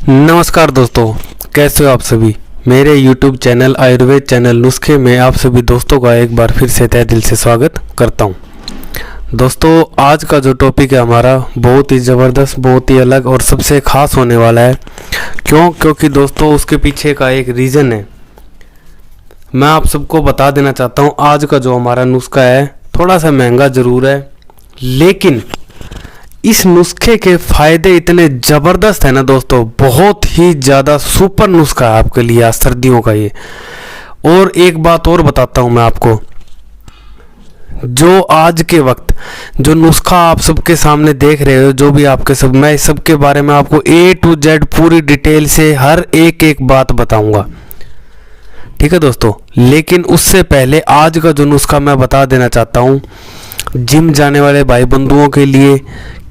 नमस्कार दोस्तों, कैसे हो आप सभी। मेरे YouTube चैनल आयुर्वेद चैनल नुस्खे में आप सभी दोस्तों का एक बार फिर से तहे दिल से स्वागत करता हूं। दोस्तों, आज का जो टॉपिक है हमारा बहुत ही ज़बरदस्त, बहुत ही अलग और सबसे ख़ास होने वाला है। क्योंकि दोस्तों उसके पीछे का एक रीज़न है। मैं आप सबको बता देना चाहता हूँ, आज का जो हमारा नुस्खा है थोड़ा सा महंगा ज़रूर है, लेकिन इस नुस्खे के फायदे इतने ज़बरदस्त है ना दोस्तों, बहुत ही ज़्यादा सुपर नुस्खा है आपके लिए आज सर्दियों का ये। और एक बात और बताता हूँ मैं आपको, जो आज के वक्त जो नुस्खा आप सबके सामने देख रहे हो, जो भी आपके सब, मैं इस सब के बारे में आपको A to Z पूरी डिटेल से हर एक बात बताऊंगा, ठीक है दोस्तों। लेकिन उससे पहले आज का जो नुस्खा मैं बता देना चाहता हूँ, जिम जाने वाले भाई बंधुओं के लिए,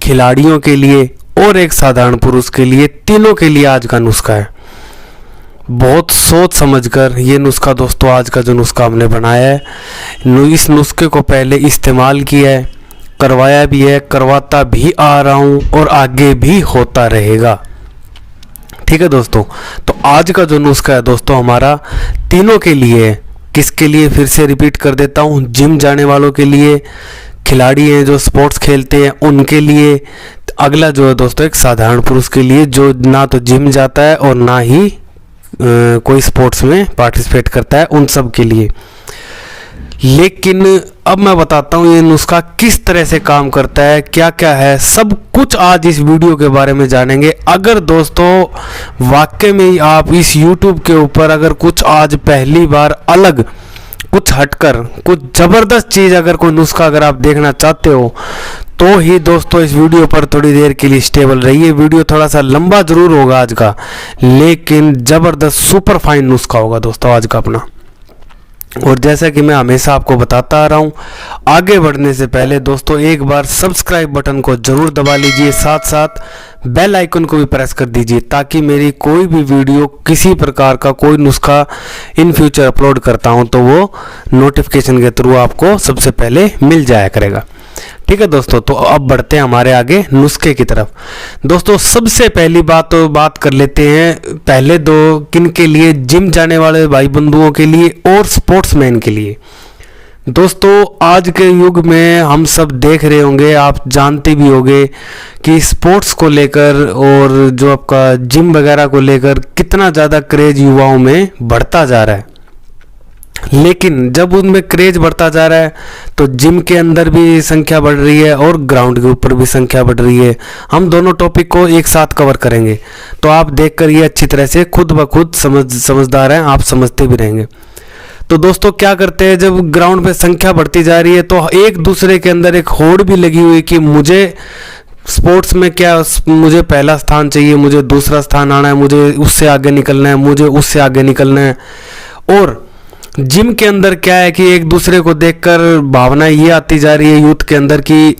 खिलाड़ियों के लिए और एक साधारण पुरुष के लिए, तीनों के लिए आज का नुस्खा है। बहुत सोच समझकर ये नुस्खा दोस्तों, आज का जो नुस्खा हमने बनाया है, इस नुस्खे को पहले इस्तेमाल किया है, करवाया भी है, करवाता भी आ रहा हूँ और आगे भी होता रहेगा, ठीक है दोस्तों। तो आज का जो नुस्खा है दोस्तों हमारा तीनों के लिए है। किसके लिए, फिर से रिपीट कर देता हूँ, जिम जाने वालों के लिए, खिलाड़ी हैं जो स्पोर्ट्स खेलते हैं उनके लिए, अगला जो है दोस्तों एक साधारण पुरुष के लिए जो ना तो जिम जाता है और ना ही कोई स्पोर्ट्स में पार्टिसिपेट करता है, उन सब के लिए। लेकिन अब मैं बताता हूँ ये नुस्खा किस तरह से काम करता है, क्या क्या है, सब कुछ आज इस वीडियो के बारे में जानेंगे। अगर दोस्तों वाकई में आप इस YouTube के ऊपर अगर कुछ आज पहली बार अलग, कुछ हटकर, कुछ ज़बरदस्त चीज़, अगर कोई नुस्खा अगर आप देखना चाहते हो तो ही दोस्तों इस वीडियो पर थोड़ी देर के लिए स्टेबल रहिए। वीडियो थोड़ा सा लंबा ज़रूर होगा आज का, लेकिन ज़बरदस्त सुपर फाइन नुस्खा होगा दोस्तों आज का अपना। और जैसा कि मैं हमेशा आपको बताता आ रहा हूँ, आगे बढ़ने से पहले दोस्तों एक बार सब्सक्राइब बटन को ज़रूर दबा लीजिए, साथ साथ बेल आइकन को भी प्रेस कर दीजिए, ताकि मेरी कोई भी वीडियो, किसी प्रकार का कोई नुस्खा इन फ्यूचर अपलोड करता हूँ तो वो नोटिफिकेशन के थ्रू आपको सबसे पहले मिल जाया करेगा, ठीक है दोस्तों। तो अब बढ़ते हैं हमारे आगे नुस्खे की तरफ। दोस्तों सबसे पहली बात कर लेते हैं पहले दो, किन के लिए, जिम जाने वाले भाई बंधुओं के लिए और स्पोर्ट्समैन के लिए। दोस्तों आज के युग में हम सब देख रहे होंगे, आप जानते भी होंगे कि स्पोर्ट्स को लेकर और जो आपका जिम वगैरह को लेकर कितना ज़्यादा क्रेज युवाओं में बढ़ता जा रहा है। लेकिन जब उनमें क्रेज बढ़ता जा रहा है तो जिम के अंदर भी संख्या बढ़ रही है और ग्राउंड के ऊपर भी संख्या बढ़ रही है। हम दोनों टॉपिक को एक साथ कवर करेंगे, तो आप देखकर ये अच्छी तरह से खुद ब खुद समझदार हैं, आप समझते भी रहेंगे। तो दोस्तों क्या करते हैं, जब ग्राउंड पे संख्या बढ़ती जा रही है तो एक दूसरे के अंदर एक होड़ भी लगी हुई कि मुझे स्पोर्ट्स में क्या, मुझे पहला स्थान चाहिए, मुझे दूसरा स्थान आना है, मुझे उससे आगे निकलना है, मुझे उससे आगे निकलना है। और जिम के अंदर क्या है कि एक दूसरे को देखकर भावना ये आती जा रही है यूथ के अंदर कि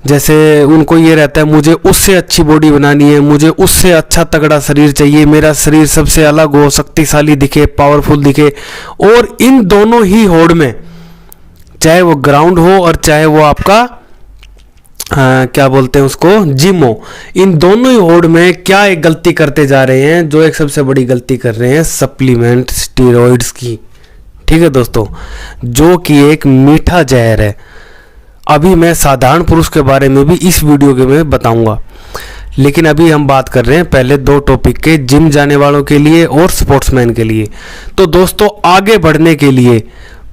जैसे उनको ये रहता है मुझे उससे अच्छी बॉडी बनानी है, मुझे उससे अच्छा तगड़ा शरीर चाहिए, मेरा शरीर सबसे अलग हो, शक्तिशाली दिखे, पावरफुल दिखे। और इन दोनों ही होड़ में, चाहे वो ग्राउंड हो और चाहे वो आपका क्या बोलते हैं उसको, जिम हो, इन दोनों ही होड़ में क्या एक गलती करते जा रहे हैं, जो एक सबसे बड़ी गलती कर रहे हैं सप्लीमेंट, स्टीरॉइड्स की, ठीक है दोस्तों, जो कि एक मीठा जहर है। अभी मैं साधारण पुरुष के बारे में भी इस वीडियो के में बताऊंगा, लेकिन अभी हम बात कर रहे हैं पहले दो टॉपिक के, जिम जाने वालों के लिए और स्पोर्ट्समैन के लिए। तो दोस्तों आगे बढ़ने के लिए,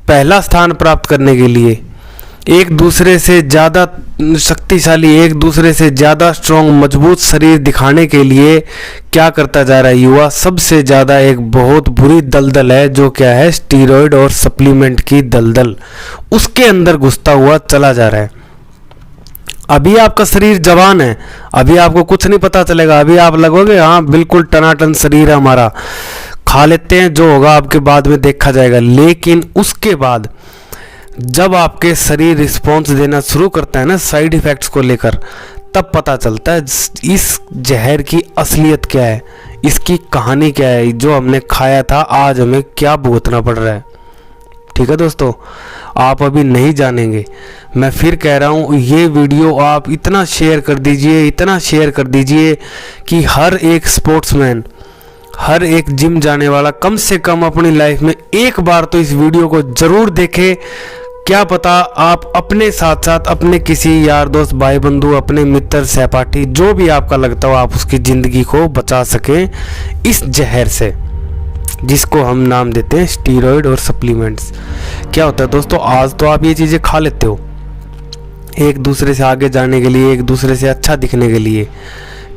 पहला स्थान प्राप्त करने के लिए, एक दूसरे से ज़्यादा शक्तिशाली, एक दूसरे से ज़्यादा स्ट्रॉन्ग, मजबूत शरीर दिखाने के लिए क्या करता जा रहा है युवा, सबसे ज़्यादा एक बहुत बुरी दलदल है, जो क्या है, स्टीरॉयड और सप्लीमेंट की दलदल, उसके अंदर घुसता हुआ चला जा रहा है। अभी आपका शरीर जवान है, अभी आपको कुछ नहीं पता चलेगा, अभी आप लगोगे हाँ बिल्कुल टनाटन शरीर है हमारा, खा लेते हैं, जो होगा आपके बाद में देखा जाएगा। लेकिन उसके बाद जब आपके शरीर रिस्पॉन्स देना शुरू करता है ना साइड इफ़ेक्ट्स को लेकर, तब पता चलता है इस जहर की असलियत क्या है, इसकी कहानी क्या है, जो हमने खाया था आज हमें क्या भुगतना पड़ रहा है। ठीक है दोस्तों, आप अभी नहीं जानेंगे। मैं फिर कह रहा हूँ, ये वीडियो आप इतना शेयर कर दीजिए, इतना शेयर कर दीजिए कि हर एक स्पोर्ट्समैन, हर एक जिम जाने वाला कम से कम अपनी लाइफ में एक बार तो इस वीडियो को ज़रूर देखे। क्या पता आप अपने साथ साथ अपने किसी यार दोस्त, भाई बंधु, अपने मित्र, सहपाठी, जो भी आपका लगता हो, आप उसकी ज़िंदगी को बचा सकें इस जहर से, जिसको हम नाम देते हैं स्टीरॉयड और सप्लीमेंट्स। क्या होता है दोस्तों, आज तो आप ये चीज़ें खा लेते हो एक दूसरे से आगे जाने के लिए, एक दूसरे से अच्छा दिखने के लिए,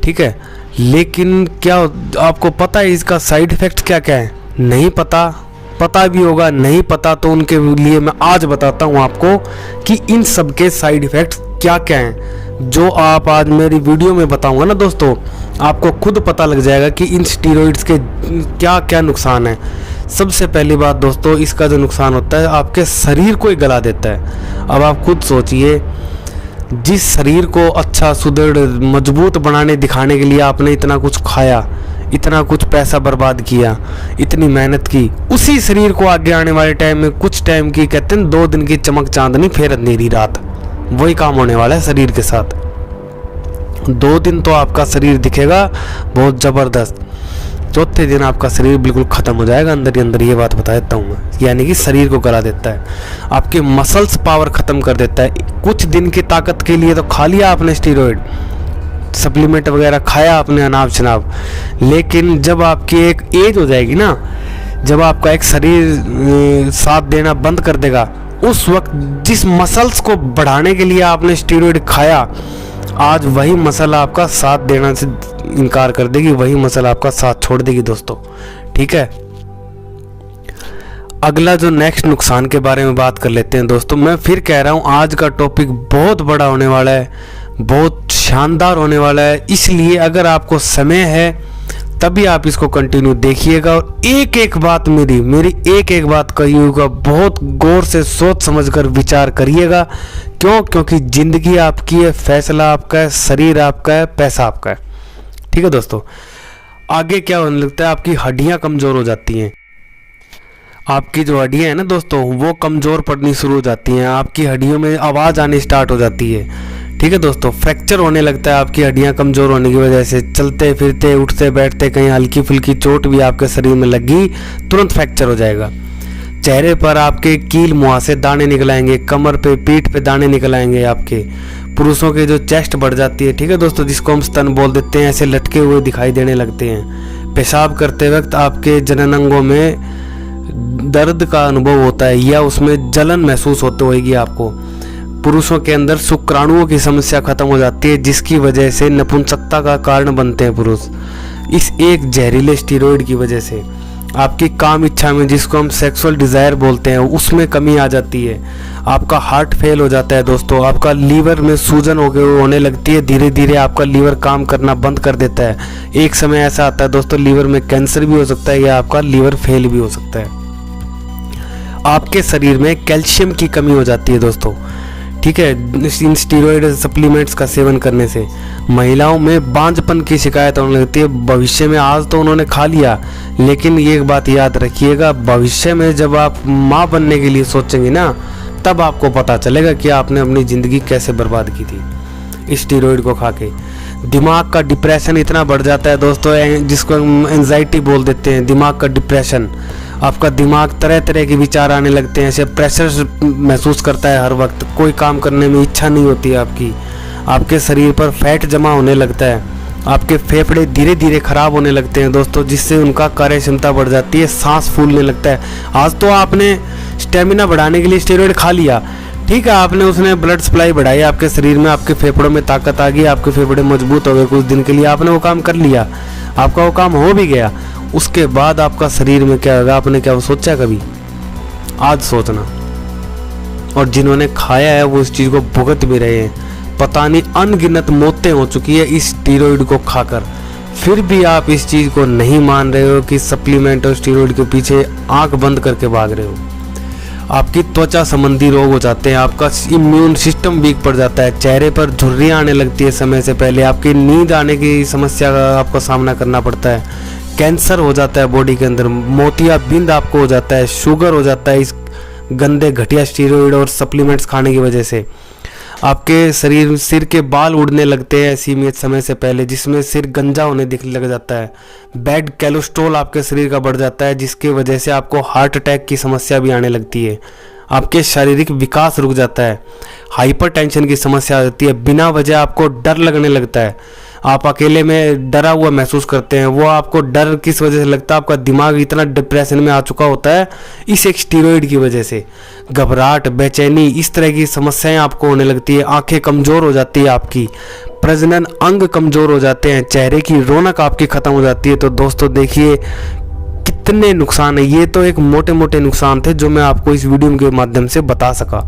ठीक है, लेकिन क्या आपको पता है इसका साइड इफ़ेक्ट क्या क्या है? नहीं पता। पता भी होगा, नहीं पता तो उनके लिए मैं आज बताता हूँ आपको कि इन सब के साइड इफ़ेक्ट्स क्या क्या हैं। जो आप आज मेरी वीडियो में बताऊँगा ना दोस्तों, आपको खुद पता लग जाएगा कि इन स्टीरॉयड्स के क्या क्या नुकसान हैं। सबसे पहली बात दोस्तों, इसका जो नुकसान होता है आपके शरीर को ही गला देता है। अब आप खुद सोचिए, जिस शरीर को अच्छा, सुदृढ़, मजबूत बनाने दिखाने के लिए आपने इतना कुछ खाया, इतना कुछ पैसा बर्बाद किया, इतनी मेहनत की, उसी शरीर को आगे आने वाले टाइम में कुछ टाइम की, कहते हैं 2 दिन की चमक चांदनी फिर अंधेरी रात, वही काम होने वाला है शरीर के साथ। 2 दिन तो आपका शरीर दिखेगा बहुत ज़बरदस्त, चौथे दिन आपका शरीर बिल्कुल ख़त्म हो जाएगा अंदर ही अंदर। ये बात बता देता हूँ मैं, यानी कि शरीर को गला देता है, आपके मसल्स पावर ख़त्म कर देता है। कुछ दिन की ताकत के लिए तो खा लिया आपने स्टीरॉयड, सप्लीमेंट वगैरह खाया आपने अनाप शनाप, लेकिन जब आपकी एक एज हो जाएगी ना, जब आपका एक शरीर साथ देना बंद कर देगा, उस वक्त जिस मसल्स को बढ़ाने के लिए आपने स्टीरॉयड खाया, आज वही मसल आपका साथ देना से इनकार कर देगी, वही मसल आपका साथ छोड़ देगी दोस्तों, ठीक है। अगला जो नेक्स्ट नुकसान के बारे में बात कर लेते हैं दोस्तों। मैं फिर कह रहा हूँ, आज का टॉपिक बहुत बड़ा होने वाला है, बहुत शानदार होने वाला है, इसलिए अगर आपको समय है तभी आप इसको कंटिन्यू देखिएगा और एक एक बात मेरी एक एक बात कहिएगा, बहुत गौर से सोच समझकर विचार करिएगा। क्यों? क्योंकि ज़िंदगी आपकी है, फैसला आपका है, शरीर आपका है, पैसा आपका है, ठीक है दोस्तों। आगे क्या होने लगता है, आपकी हड्डियां कमज़ोर हो जाती हैं। आपकी जो हड्डियां हैं ना दोस्तों, वो कमज़ोर पड़नी शुरू हो जाती हैं, आपकी हड्डियों में आवाज़ आनी स्टार्ट हो जाती है, ठीक है दोस्तों। फ्रैक्चर होने लगता है आपकी हड्डियां कमज़ोर होने की वजह से। चलते फिरते, उठते बैठते, कहीं हल्की फुल्की चोट भी आपके शरीर में लगी, तुरंत फ्रैक्चर हो जाएगा। चेहरे पर आपके कील मुहासे दाने निकल आएंगे, कमर पे, पीठ पे दाने निकल आएंगे आपके। पुरुषों के जो चेस्ट बढ़ जाती है, ठीक है दोस्तों, जिसको हम स्तन बोल देते हैं, ऐसे लटके हुए दिखाई देने लगते हैं। पेशाब करते वक्त आपके जनन अंगों में दर्द का अनुभव होता है या उसमें जलन महसूस होती होगी आपको। पुरुषों के अंदर शुक्राणुओं की समस्या खत्म हो जाती है, जिसकी वजह से नपुंसकता का कारण बनते हैं पुरुष। इस एक जहरीले स्टीरॉयड की वजह से आपकी काम इच्छा में, जिसको हम सेक्सुअल डिज़ायर बोलते हैं, उसमें कमी आ जाती है। आपका हार्ट फेल हो जाता है दोस्तों, आपका लीवर में सूजन होने लगती है, धीरे धीरे आपका लीवर काम करना बंद कर देता है। एक समय ऐसा आता है दोस्तों, लीवर में कैंसर भी हो सकता है या आपका लीवर फेल भी हो सकता है। आपके शरीर में कैल्शियम की कमी हो जाती है दोस्तों, ठीक है, इन स्टीरॉयड सप्लीमेंट्स का सेवन करने से। महिलाओं में बांझपन की शिकायत होने लगती है भविष्य में। आज तो उन्होंने खा लिया, लेकिन ये एक बात याद रखिएगा, भविष्य में जब आप माँ बनने के लिए सोचेंगे ना, तब आपको पता चलेगा कि आपने अपनी ज़िंदगी कैसे बर्बाद की थी इस स्टीरॉयड को खा के। दिमाग का डिप्रेशन इतना बढ़ जाता है दोस्तों, जिसको हम एंजाइटी बोल देते हैं, दिमाग का डिप्रेशन। आपका दिमाग तरह तरह के विचार आने लगते हैं, ऐसे प्रेशर महसूस करता है हर वक्त, कोई काम करने में इच्छा नहीं होती है आपकी। आपके शरीर पर फैट जमा होने लगता है, आपके फेफड़े धीरे धीरे ख़राब होने लगते हैं दोस्तों, जिससे उनका कार्य क्षमता बढ़ जाती है, सांस फूलने लगता है। आज तो आपने स्टेमिना बढ़ाने के लिए स्टेरॉयड खा लिया, ठीक है, आपने उसने ब्लड सप्लाई बढ़ाई आपके शरीर में, आपके फेफड़ों में ताकत आ गई, आपके फेफड़े मजबूत हो गए कुछ दिन के लिए, आपने वो काम कर लिया, आपका वो काम हो भी गया। उसके बाद आपका शरीर में क्या होगा, आपने क्या सोचा कभी? आज सोचना। और जिन्होंने खाया है वो इस चीज़ को भुगत भी रहे हैं, पता नहीं अनगिनत मौतें हो चुकी है इस स्टीरॉयड को खाकर। फिर भी आप इस चीज़ को नहीं मान रहे हो कि सप्लीमेंट और स्टीरॉयड के पीछे आंख बंद करके भाग रहे हो। आपकी त्वचा संबंधी रोग हो जाते हैं, आपका इम्यून सिस्टम वीक पड़ जाता है, चेहरे पर झुर्रियाँ आने लगती है समय से पहले, आपकी नींद आने की समस्या का आपको सामना करना पड़ता है, कैंसर हो जाता है बॉडी के अंदर, मोतियाबिंद आपको हो जाता है, शुगर हो जाता है, इस गंदे घटिया स्टीरॉयड और सप्लीमेंट्स खाने की वजह से। आपके सिर के बाल उड़ने लगते हैं सीमित समय से पहले, जिसमें सिर गंजा होने लग जाता है। बैड कोलेस्ट्रॉल आपके शरीर का बढ़ जाता है, जिसकी वजह से आपको हार्ट अटैक की समस्या भी आने लगती है। आपके शारीरिक विकास रुक जाता है, हाइपरटेंशन की समस्या आ जाती है, बिना वजह आपको डर लगने लगता है, आप अकेले में डरा हुआ महसूस करते हैं। वो आपको डर किस वजह से लगता है, आपका दिमाग इतना डिप्रेशन में आ चुका होता है इस एक स्टीरॉयड की वजह से। घबराहट, बेचैनी, इस तरह की समस्याएं आपको होने लगती है। आंखें कमज़ोर हो जाती है आपकी, प्रजनन अंग कमज़ोर हो जाते हैं, चेहरे की रौनक आपकी ख़त्म हो जाती है। तो दोस्तों देखिए कितने नुकसान है। ये तो एक मोटे मोटे नुकसान थे जो मैं आपको इस वीडियो के माध्यम से बता सका।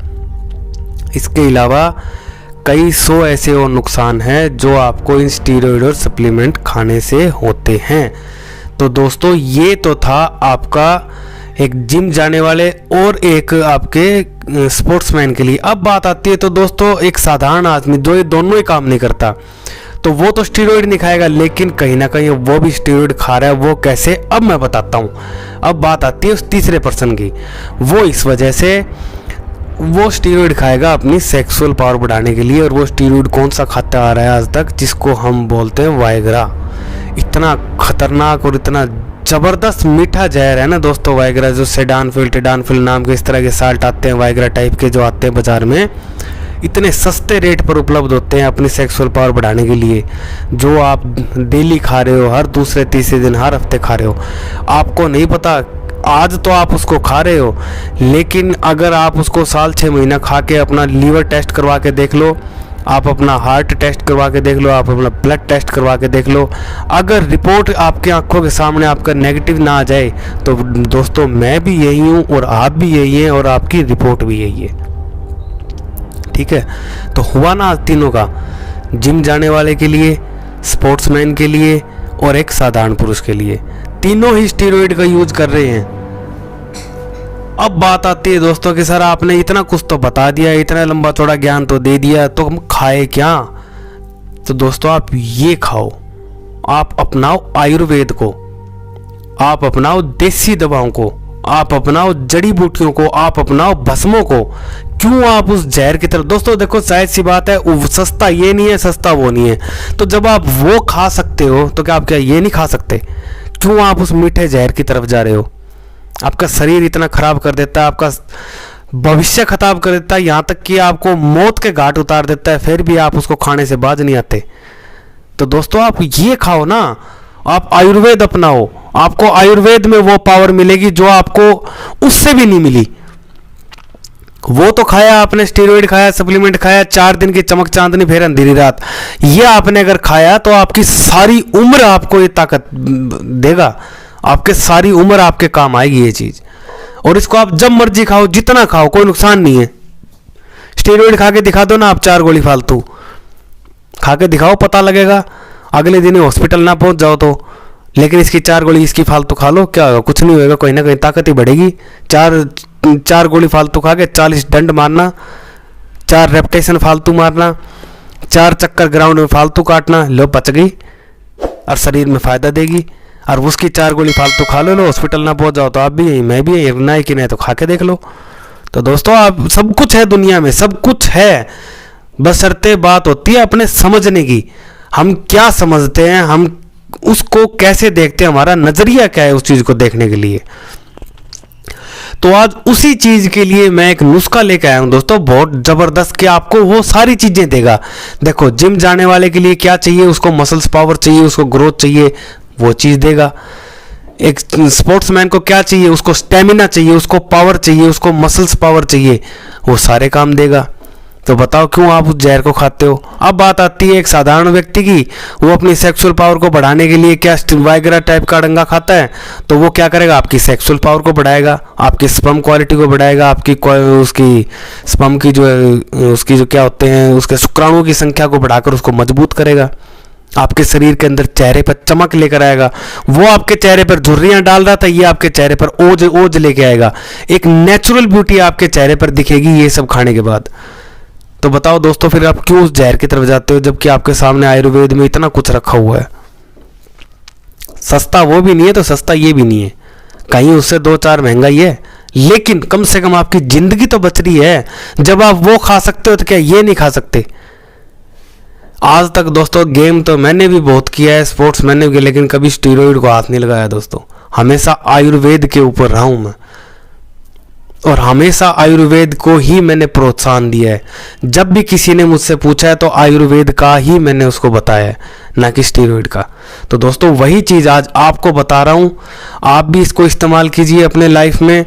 इसके अलावा कई सौ ऐसे और नुकसान हैं जो आपको इन स्टीरॉयड और सप्लीमेंट खाने से होते हैं। तो दोस्तों ये तो था आपका एक जिम जाने वाले और एक आपके स्पोर्ट्समैन के लिए। अब बात आती है तो दोस्तों एक साधारण आदमी जो ये दोनों ही काम नहीं करता, तो वो तो स्टीरॉयड नहीं खाएगा, लेकिन कहीं ना कहीं वो भी स्टीरॉयड खा रहा है। वो कैसे, अब मैं बताता हूँ। अब बात आती है उस तीसरे पर्सन की। वो इस वजह से वो स्टीरॉयड खाएगा अपनी सेक्सुअल पावर बढ़ाने के लिए। और वो स्टीरॉयड कौन सा खाता आ रहा है आज तक, जिसको हम बोलते हैं वायग्रा। इतना खतरनाक और इतना ज़बरदस्त मीठा जहर है ना दोस्तों वायग्रा, जो सेडानफिल नाम के इस तरह के साल्ट आते हैं वायग्रा टाइप के जो आते हैं बाज़ार में, इतने सस्ते रेट पर उपलब्ध होते हैं अपनी सेक्सुअल पावर बढ़ाने के लिए, जो आप डेली खा रहे हो, हर दूसरे तीसरे दिन, हर हफ्ते खा रहे हो। आपको नहीं पता, आज तो आप उसको खा रहे हो, लेकिन अगर आप उसको साल 6 महीना खा के अपना लीवर टेस्ट करवा के देख लो, आप अपना हार्ट टेस्ट करवा के देख लो, आप अपना ब्लड टेस्ट करवा के देख लो, अगर रिपोर्ट आपके आंखों के सामने आपका नेगेटिव ना आ जाए, तो दोस्तों मैं भी यही हूँ और आप भी यही हैं और आपकी रिपोर्ट भी यही है। ठीक है, तो हुआ ना तीनों का, जिम जाने वाले के लिए, स्पोर्ट्समैन के लिए और एक साधारण पुरुष के लिए, तीनों ही स्टीरॉयड का यूज कर रहे हैं। अब बात आती है दोस्तों कि सर आपने इतना कुछ तो बता दिया, इतना लंबा चौड़ा ज्ञान तो दे दिया, तो हम खाए क्या? तो दोस्तों आप ये खाओ, आप अपनाओ आयुर्वेद को, आप अपनाओ देसी दवाओं को, आप अपनाओ जड़ी बूटियों को, आप अपनाओ भस्मों को। क्यों आप उस जहर की तरफ? दोस्तों देखो शायद सी बात है, सस्ता ये नहीं है, सस्ता वो नहीं है, तो जब आप वो खा सकते हो तो क्या आप क्या ये नहीं खा सकते? क्यों आप उस मीठे जहर की तरफ जा रहे हो? आपका शरीर इतना खराब कर देता है, आपका भविष्य खराब कर देता है, यहाँ तक कि आपको मौत के घाट उतार देता है, फिर भी आप उसको खाने से बाज नहीं आते। तो दोस्तों आप ये खाओ ना, आप आयुर्वेद अपनाओ, आपको आयुर्वेद में वो पावर मिलेगी जो आपको उससे भी नहीं मिली। वो तो खाया आपने, स्टीरॉयड खाया, सप्लीमेंट खाया, 4 दिन की चमक चांदनी फिर अंधेरी रात, ये आपने अगर खाया तो आपकी सारी उम्र आपको ये ताकत देगा, आपके सारी उम्र आपके काम आएगी ये चीज। और इसको आप जब मर्जी खाओ, जितना खाओ, कोई नुकसान नहीं है। स्टीरॉयड खा के दिखा दो ना आप 4 गोली फालतू खा के दिखाओ, पता लगेगा। अगले दिन हॉस्पिटल ना पहुंच जाओ तो, लेकिन इसकी 4 गोली इसकी फालतू खा लो, क्या होगा? कुछ नहीं होगा, कहीं ना कहीं ताकत ही बढ़ेगी। 4 गोली फालतू खा के 40 डंड मारना, 4 रेपटेशन फालतू मारना, 4 चक्कर ग्राउंड में फालतू काटना, लो बच गई और शरीर में फायदा देगी। और उसकी 4 गोली फालतू खा लो, हॉस्पिटल ना पहुंच जाओ तो आप भी यही, मैं भी यही, ना कि नहीं तो खा के देख लो। तो दोस्तों आप, सब कुछ है दुनिया में, सब कुछ है, बशर्ते बात होती है अपने समझने की। हम क्या समझते हैं, हम उसको कैसे देखते हैं, हमारा नजरिया क्या है उस चीज को देखने के लिए। तो आज उसी चीज के लिए मैं एक नुस्खा लेकर आया हूं दोस्तों, बहुत जबरदस्त, कि आपको वो सारी चीजें देगा। देखो जिम जाने वाले के लिए क्या चाहिए, उसको मसल्स पावर चाहिए, उसको ग्रोथ चाहिए, वो चीज देगा। एक स्पोर्ट्समैन को क्या चाहिए, उसको स्टेमिना चाहिए, उसको पावर चाहिए, उसको मसल्स पावर चाहिए, वो सारे काम देगा। तो बताओ क्यों आप उस जहर को खाते हो? अब बात आती है एक साधारण व्यक्ति की, वो अपनी सेक्सुअल पावर को बढ़ाने के लिए क्या वाइग्रा टाइप का डंगा खाता है, तो वो क्या करेगा, आपकी सेक्सुअल पावर को बढ़ाएगा, आपकी स्पर्म क्वालिटी को बढ़ाएगा, आपकी उसकी स्पर्म की जो उसकी जो क्या होते हैं, उसके शुक्राणुओं की संख्या को बढ़ाकर उसको मजबूत करेगा, आपके शरीर के अंदर चेहरे पर चमक लेकर आएगा। वो आपके चेहरे पर झुर्रियां डाल रहा था, ये आपके चेहरे पर ओज लेके आएगा, एक नेचुरल ब्यूटी आपके चेहरे पर दिखेगी ये सब खाने के बाद। तो बताओ दोस्तों फिर आप क्यों उस जहर की तरफ जाते हो, जबकि आपके सामने आयुर्वेद में इतना कुछ रखा हुआ है। सस्ता वो भी नहीं है तो सस्ता ये भी नहीं है, कहीं उससे 2-4 महंगा ही है, लेकिन कम से कम आपकी जिंदगी तो बच रही है। जब आप वो खा सकते हो तो क्या ये नहीं खा सकते? आज तक दोस्तों गेम तो मैंने भी बहुत किया है, स्पोर्ट्स मैंने भी किया, लेकिन कभी स्टीरॉइड को हाथ नहीं लगाया दोस्तों। हमेशा आयुर्वेद के ऊपर रहा हूं मैं, और हमेशा आयुर्वेद को ही मैंने प्रोत्साहन दिया है। जब भी किसी ने मुझसे पूछा है तो आयुर्वेद का ही मैंने उसको बताया है, ना कि स्टीरॉइड का। तो दोस्तों वही चीज़ आज आपको बता रहा हूँ। आप भी इसको इस्तेमाल कीजिए अपने लाइफ में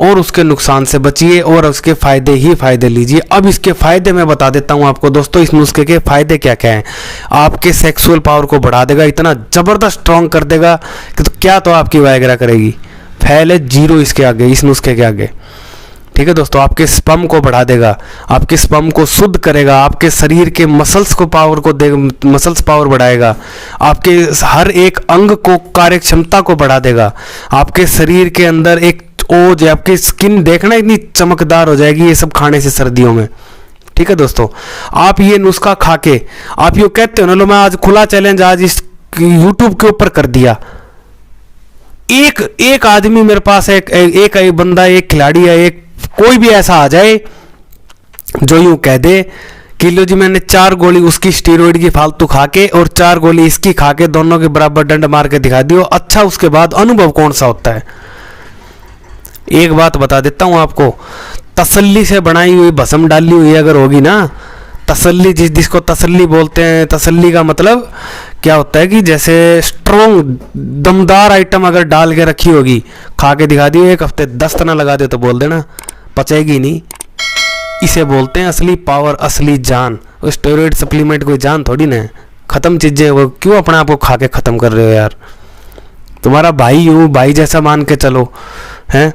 और उसके नुकसान से बचिए और उसके फ़ायदे ही फ़ायदे लीजिए। अब इसके फ़ायदे मैं बता देता हूँ आपको दोस्तों। इस नुस्खे के फ़ायदे क्या क्या हैं? आपके सेक्सुअल पावर को बढ़ा देगा, इतना ज़बरदस्त स्ट्रॉन्ग कर देगा कि तो क्या तो आपकी वायग्रा करेगी, फैल है जीरो इसके आगे, इस नुस्खे के आगे। ठीक है दोस्तों, आपके स्पर्म को बढ़ा देगा, आपके स्पर्म को शुद्ध करेगा, आपके शरीर के मसल्स को पावर को दे, मसल्स पावर बढ़ाएगा, आपके हर एक अंग को कार्य क्षमता को बढ़ा देगा, आपके शरीर के अंदर एक ओज, आपकी स्किन देखना इतनी चमकदार हो जाएगी ये सब खाने से सर्दियों में। ठीक है दोस्तों, आप ये नुस्खा खा के आप ये कहते हो ना, लो मैं आज खुला चैलेंज आज इस यूट्यूब के ऊपर कर दिया। एक आदमी मेरे पास एक बंदा, एक खिलाड़ी है, एक कोई भी ऐसा आ जाए जो यूं कह दे कि लो जी मैंने 4 गोली उसकी स्टीरॉइड की फालतू खा के और 4 गोली इसकी खा के दोनों के बराबर डंड मार के दिखा दियो, अच्छा उसके बाद अनुभव कौन सा होता है? एक बात बता देता हूं आपको, तसल्ली से बनाई हुई भस्म डाली हुई अगर होगी ना, तसल्ली जिसको तसल्ली बोलते हैं, तसल्ली का मतलब क्या होता है कि जैसे स्ट्रॉन्ग दमदार आइटम अगर डाल के रखी होगी, खा के दिखा दियो, 1 हफ्ते दस्त ना लगा दे तो बोल देना पचेगी नहीं। इसे बोलते हैं असली पावर, असली जान। स्टेरॉइड सप्लीमेंट कोई जान थोड़ी ना है, खत्म चीजें, वो क्यों अपने आप को खा के खत्म कर रहे हो यार? तुम्हारा भाई हूँ, भाई जैसा मान के चलो, हैं?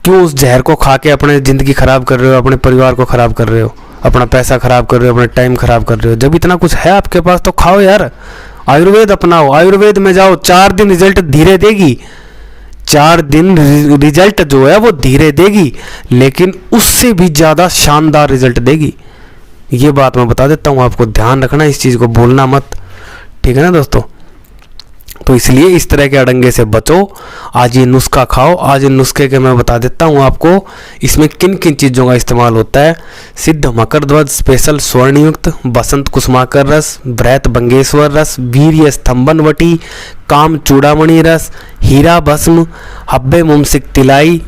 क्यों उस जहर को खा के अपने ज़िंदगी ख़राब कर रहे हो, अपने परिवार को ख़राब कर रहे हो, अपना पैसा ख़राब कर रहे हो, अपना टाइम ख़राब कर रहे हो? जब इतना कुछ है आपके पास तो खाओ यार, आयुर्वेद अपनाओ, आयुर्वेद में जाओ। 4 दिन रिजल्ट धीरे देगी, 4 दिन रिजल्ट जो है वो धीरे देगी, लेकिन उससे भी ज़्यादा शानदार रिजल्ट देगी। ये बात मैं बता देता हूँ आपको, ध्यान रखना, इस चीज़ को भूलना मत। ठीक है ना दोस्तों? तो इसलिए इस तरह के अड़ंगे से बचो। आज ये नुस्खा खाओ। आज नुस्खे के मैं बता देता हूँ आपको इसमें किन किन चीज़ों का इस्तेमाल होता है। सिद्ध मकर ध्वज स्पेशल स्वर्णयुक्त, बसंत कुसुमाकर रस, ब्रैत बंगेश्वर रस, वीर्य स्तंभन वटी, काम चूड़ामणि रस, हीरा भस्म, हब्बे मुमसिक तिलाई,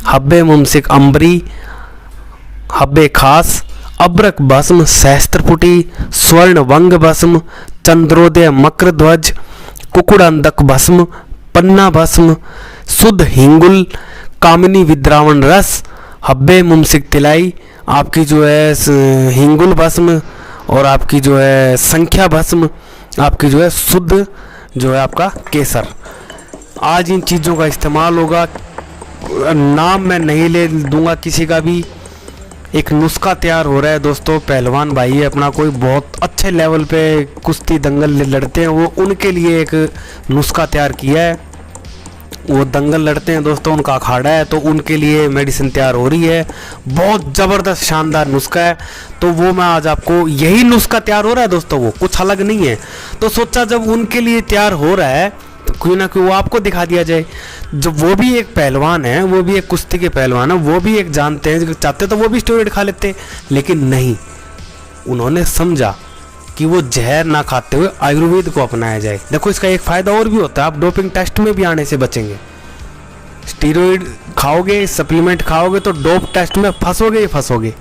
हब्बे मुमसिक अम्बरी, हब्बे खास, अब्रक भस्म, सहस्त्रपुटी, स्वर्ण वंग भस्म, चंद्रोदय मकर ध्वज, कुकुड़ांदक भस्म, पन्ना भस्म, शुद्ध हिंगुल, कामिनी विद्रावण रस, हब्बे मुमसिक तिलाई, आपकी जो है हिंगुल भस्म, और आपकी जो है संख्या भस्म, आपकी जो है शुद्ध जो है आपका केसर। आज इन चीज़ों का इस्तेमाल होगा। नाम मैं नहीं ले दूंगा किसी का भी। एक नुस्खा तैयार हो रहा है दोस्तों, पहलवान भाई है अपना, कोई बहुत अच्छे लेवल पे कुश्ती दंगल लड़ते हैं, वो उनके लिए एक नुस्खा तैयार किया है। वो दंगल लड़ते हैं दोस्तों, उनका अखाड़ा है, तो उनके लिए मेडिसिन तैयार हो रही है। बहुत ज़बरदस्त शानदार नुस्खा है, तो वो मैं आज आपको, यही नुस्खा तैयार हो रहा है दोस्तों, वो कुछ अलग नहीं है। तो सोचा जब उनके लिए तैयार हो रहा है तो कोई ना कोई वो आपको दिखा दिया जाए। जब वो भी एक पहलवान है, वो भी एक कुश्ती के पहलवान है, वो भी एक जानते हैं, चाहते तो वो भी स्टेरॉइड खा लेते, लेकिन नहीं, उन्होंने समझा कि वो जहर ना खाते हुए आयुर्वेद को अपनाया जाए। देखो इसका एक फ़ायदा और भी होता है, आप डोपिंग टेस्ट में भी आने से बचेंगे। स्टीरॉइड खाओगे, सप्लीमेंट खाओगे तो डोप टेस्ट में फंसोगे ही फंसोगे,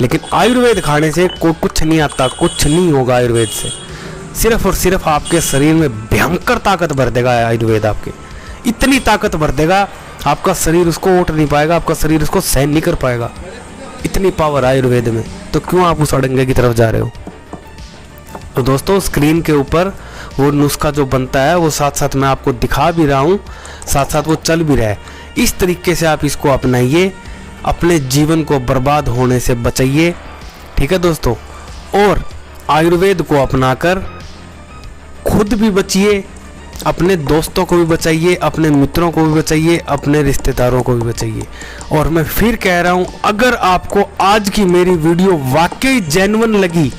लेकिन आयुर्वेद खाने से कुछ नहीं आता, कुछ नहीं होगा आयुर्वेद से। सिर्फ और सिर्फ आपके शरीर में भयंकर ताकत भर देगा आयुर्वेद, आपके इतनी ताकत भर देगा आपका शरीर उसको ओट नहीं पाएगा, आपका शरीर उसको सहन नहीं कर पाएगा। इतनी पावर आयुर्वेद में, तो क्यों आप उस अड़ंगे की तरफ जा रहे हो? तो दोस्तों स्क्रीन के ऊपर वो नुस्खा जो बनता है वो साथ साथ मैं आपको दिखा भी रहा हूँ, साथ साथ वो चल भी रहा है। इस तरीके से आप इसको अपनाइए, अपने जीवन को बर्बाद होने से बचाइए। ठीक है दोस्तों, और आयुर्वेद को अपनाकर खुद भी बचिए, अपने दोस्तों को भी बचाइए, अपने मित्रों को भी बचाइए, अपने रिश्तेदारों को भी बचाइए। और मैं फिर कह रहा हूँ, अगर आपको आज की मेरी वीडियो वाकई जेन्युइन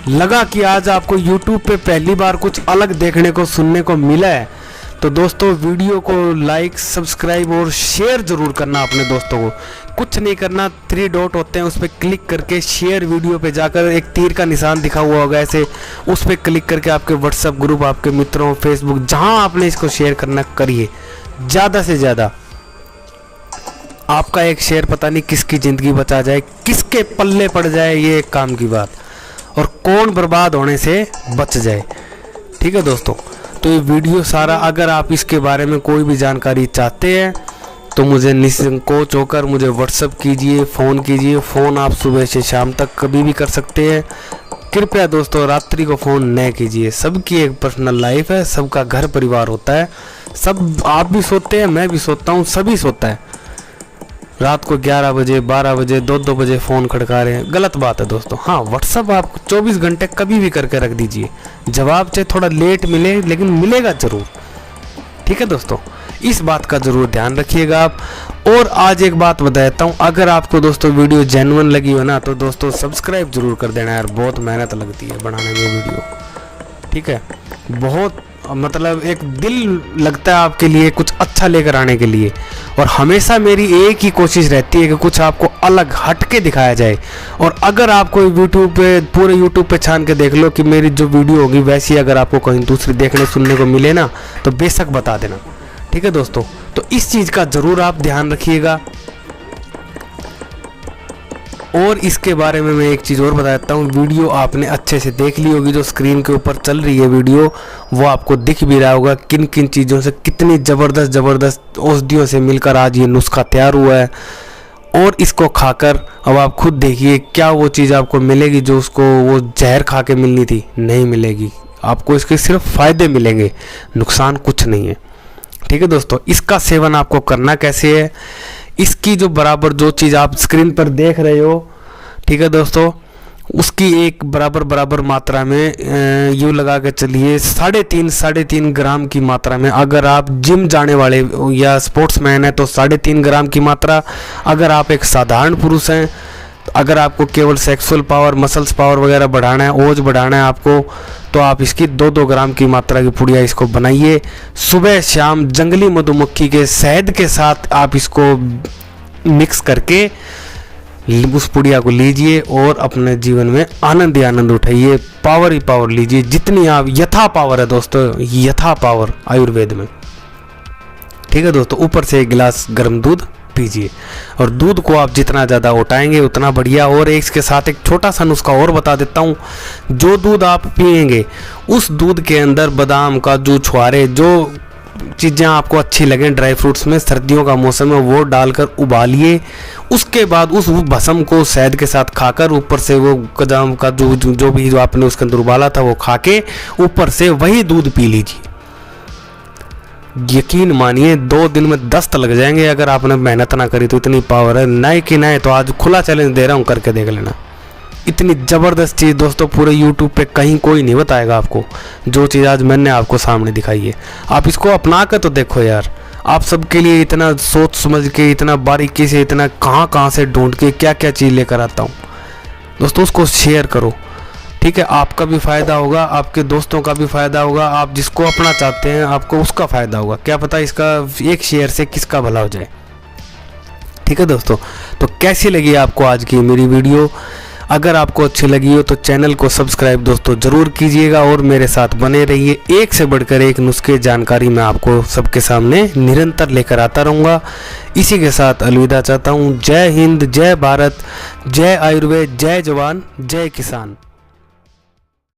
लगा कि आज आपको YouTube पे पहली बार कुछ अलग देखने को सुनने को मिला है, तो दोस्तों वीडियो को लाइक, सब्सक्राइब और शेयर ज़रूर करना अपने दोस्तों को। कुछ नहीं करना, 3 डॉट होते हैं उस पर क्लिक करके शेयर वीडियो पे जाकर एक तीर का निशान दिखा हुआ होगा ऐसे, उस पर क्लिक करके आपके व्हाट्सएप ग्रुप, आपके मित्रों, फेसबुक, जहां आपने इसको शेयर करना करिए। ज़्यादा से ज़्यादा आपका एक शेयर पता नहीं किसकी ज़िंदगी बचा जाए, किसके पल्ले पड़ जाए, ये एक काम की बात, और कौन बर्बाद होने से बच जाए। ठीक है दोस्तों, तो ये वीडियो सारा, अगर आप इसके बारे में कोई भी जानकारी चाहते हैं तो मुझे निसंकोच होकर मुझे व्हाट्सअप कीजिए, फ़ोन कीजिए। फ़ोन आप सुबह से शाम तक कभी भी कर सकते हैं। कृपया दोस्तों रात्रि को फ़ोन न कीजिए। सबकी एक पर्सनल लाइफ है, सबका घर परिवार होता है, सब आप भी सोते हैं, मैं भी सोता हूँ, सभी सोता है। रात को 11 बजे, 12 बजे, 2-2 बजे फ़ोन खड़का रहे हैं, गलत बात है दोस्तों। हाँ, व्हाट्सअप आप 24 घंटे कभी भी करके रख दीजिए। जवाब चाहे थोड़ा लेट मिले, लेकिन मिलेगा ज़रूर। ठीक है दोस्तों, इस बात का ज़रूर ध्यान रखिएगा आप। और आज एक बात बताता हूँ, अगर आपको दोस्तों वीडियो जेन्युइन लगी हो ना तो दोस्तों सब्सक्राइब जरूर कर देना यार, बहुत मेहनत लगती है बनाने में वीडियो। ठीक है, बहुत मतलब एक दिल लगता है आपके लिए कुछ अच्छा लेकर आने के लिए, और हमेशा मेरी एक ही कोशिश रहती है कि कुछ आपको अलग हट के दिखाया जाए। और अगर आपको यूट्यूब पे, पूरे यूट्यूब पे छान के देख लो कि मेरी जो वीडियो होगी वैसी अगर आपको कहीं दूसरी देखने सुनने को मिले ना तो बेशक बता देना। ठीक है दोस्तों, तो इस चीज़ का ज़रूर आप ध्यान रखिएगा। और इसके बारे में मैं एक चीज़ और बता देता हूँ, वीडियो आपने अच्छे से देख ली होगी, जो स्क्रीन के ऊपर चल रही है वीडियो वो आपको दिख भी रहा होगा किन किन चीज़ों से, कितनी ज़बरदस्त औषधियों से मिलकर आज ये नुस्खा तैयार हुआ है। और इसको खाकर अब आप खुद देखिए क्या वो चीज़ आपको मिलेगी जो उसको वो जहर खा के मिलनी थी, नहीं मिलेगी। आपको इसके सिर्फ फ़ायदे मिलेंगे, नुकसान कुछ नहीं है। ठीक है दोस्तों, इसका सेवन आपको करना कैसे है, इसकी जो बराबर जो चीज़ आप स्क्रीन पर देख रहे हो, ठीक है दोस्तों, उसकी एक बराबर मात्रा में यूँ लगा के चलिए 3.5 ग्राम की मात्रा में। अगर आप जिम जाने वाले या स्पोर्ट्समैन हैं तो 3.5 ग्राम की मात्रा। अगर आप एक साधारण पुरुष हैं, अगर आपको केवल सेक्सुअल पावर, मसल्स पावर वगैरह बढ़ाना है, ओज बढ़ाना है आपको, तो आप इसकी 2-2 ग्राम की मात्रा की पुड़िया इसको बनाइए। सुबह शाम जंगली मधुमक्खी के शहद के साथ आप इसको मिक्स करके उस पुड़िया को लीजिए और अपने जीवन में आनंद ही आनंद उठाइए। पावर ही पावर लीजिए, जितनी आप, यथा पावर है दोस्तों, यथा पावर आयुर्वेद में। ठीक है दोस्तों, ऊपर से 1 गिलास गर्म दूध पीजिए, और दूध को आप जितना ज़्यादा उठाएंगे उतना बढ़िया। और इसके साथ एक छोटा सा नुस्खा और बता देता हूँ, जो दूध आप पिएंगे उस दूध के अंदर बादाम, काजू, छुआरे, जो चीज़ें आपको अच्छी लगें ड्राई फ्रूट्स में, सर्दियों का मौसम है, वो डालकर उबालिए। उसके बाद उस भस्म को शहद के साथ खाकर, ऊपर से वो बादाम का जो भी आपने उसके अंदर उबाला था वो खा के ऊपर से वही दूध पी लीजिए। यकीन मानिए 2 दिन में दस्त लग जाएंगे अगर आपने मेहनत ना करी तो। इतनी पावर है, नए कि नए, तो आज खुला चैलेंज दे रहा हूँ, करके देख लेना। इतनी ज़बरदस्त चीज़ दोस्तों पूरे YouTube पे कहीं कोई नहीं बताएगा आपको, जो चीज़ आज मैंने आपको सामने दिखाई है। आप इसको अपना कर तो देखो यार, आप सबके लिए इतना सोच समझ के, इतना बारीकी से, इतना कहाँ से ढूंढ के क्या क्या चीज़ लेकर आता हूँ दोस्तों। उसको शेयर करो, ठीक है, आपका भी फ़ायदा होगा, आपके दोस्तों का भी फ़ायदा होगा, आप जिसको अपना चाहते हैं आपको उसका फ़ायदा होगा। क्या पता इसका एक शेयर से किसका भला हो जाए। ठीक है दोस्तों, तो कैसी लगी आपको आज की मेरी वीडियो? अगर आपको अच्छी लगी हो तो चैनल को सब्सक्राइब दोस्तों ज़रूर कीजिएगा और मेरे साथ बने रहिए। एक से बढ़कर एक नुस्खे जानकारी मैं आपको सबके सामने निरंतर लेकर आता रहूँगा। इसी के साथ अलविदा चाहता हूँ। जय हिंद, जय भारत, जय आयुर्वेद, जय जवान, जय किसान।